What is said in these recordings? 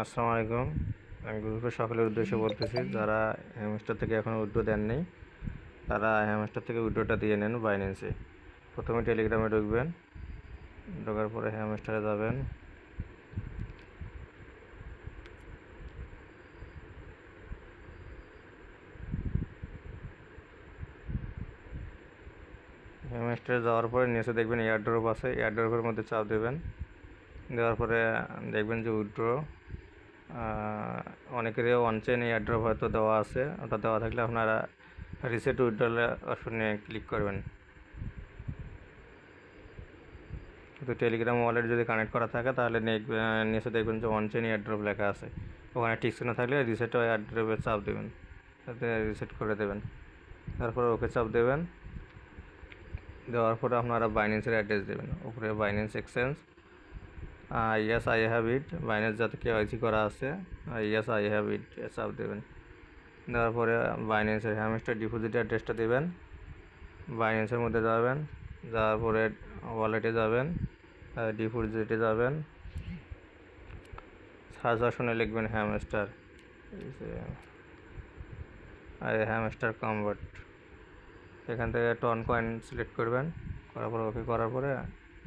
আসসালামু আলাইকুম। আমি গ্রুপের সকলের উদ্দেশ্যে বলতেছি, যারা হ্যামস্টার থেকে এখনও উইথড্র দেননি তারা হ্যামস্টার থেকে উইথড্রটা দিয়ে নেন বাইন্যান্সে। প্রথমে টেলিগ্রামে ঢুকবেন, ঢোকার পরে হ্যামস্টারে যাবেন। হ্যামস্টারে যাওয়ার পরে নিচে দেখবেন এয়ারড্রপ আছে, এয়ারড্রপের মধ্যে চাপ দেবেন। দেওয়ার পরে দেখবেন যে উইথড্র অনেকেরই অনচেন এয়ারড্রপ হয়তো দেওয়া আছে, ওটা দেওয়া থাকলে আপনারা রিসেট উইথড্রলে অপশনে ক্লিক করবেন। কিন্তু টেলিগ্রাম ওয়ালেট যদি কানেক্ট করা থাকে তাহলে নিচে দেখবেন যে অনচেন এয়ারড্রপ লেখা আছে, ওখানে টিক চিহ্ন থাকলে রিসেট এয়ারড্রপে চাপ দেবেন, তাতে রিসেট করে দেবেন। তারপরে ওকে চাপ দেবেন। দেওয়ার পরে আপনারা বাইন্যান্সের অ্যাড্রেস দেবেন, উপরে Binance exchange, yes I have it, Binance যাতে কেওয়াইসি করা আছে, ইয়েস আই হ্যাভ ইট চাপ দেবেন। দেওয়ার পরে বাইন্যান্সের হ্যামস্টার ডিপোজিট অ্যাড্রেসটা দেবেন, বাইন্যান্সের মধ্যে যাবেন, যাওয়ার পরে ওয়ালেটে যাবেন, ডিপোজিটে যাবেন, সার্চ অপশনে লিখবেন হ্যামস্টার, হ্যামস্টার কনভার্ট। এখান থেকে টন কয়েন সিলেক্ট করবেন, করার পরে ওকে করার পরে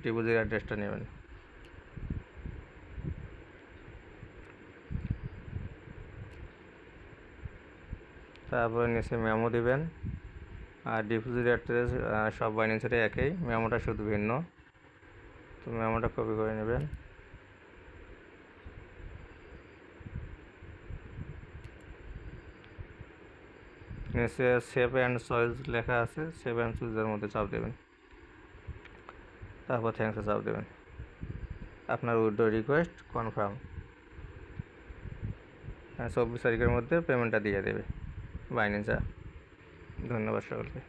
ডিপোজিট অ্যাড্রেসটা নেবেন। তারপরে নিচে মেমো দিবেন, আর ডিপোজিট অ্যাড্রেস সব বাইন্যান্সের একই, মেমোটা শুধু ভিন্ন। তো মেমোটা কপি করে নেবেন। নিচে সেভ অ্যান্ড চয়েস লেখা আছে, সেভ অ্যান্ড চুজের মধ্যে চাপ দেবেন। তারপর থ্যাঙ্কসে চাপ দেবেন। আপনার উইথড্র রিকোয়েস্ট কনফার্ম। 24 তারিখের মধ্যে পেমেন্টটা দিয়ে দেবে বাইন্যান্সে। ধন্যবাদ সকলকে।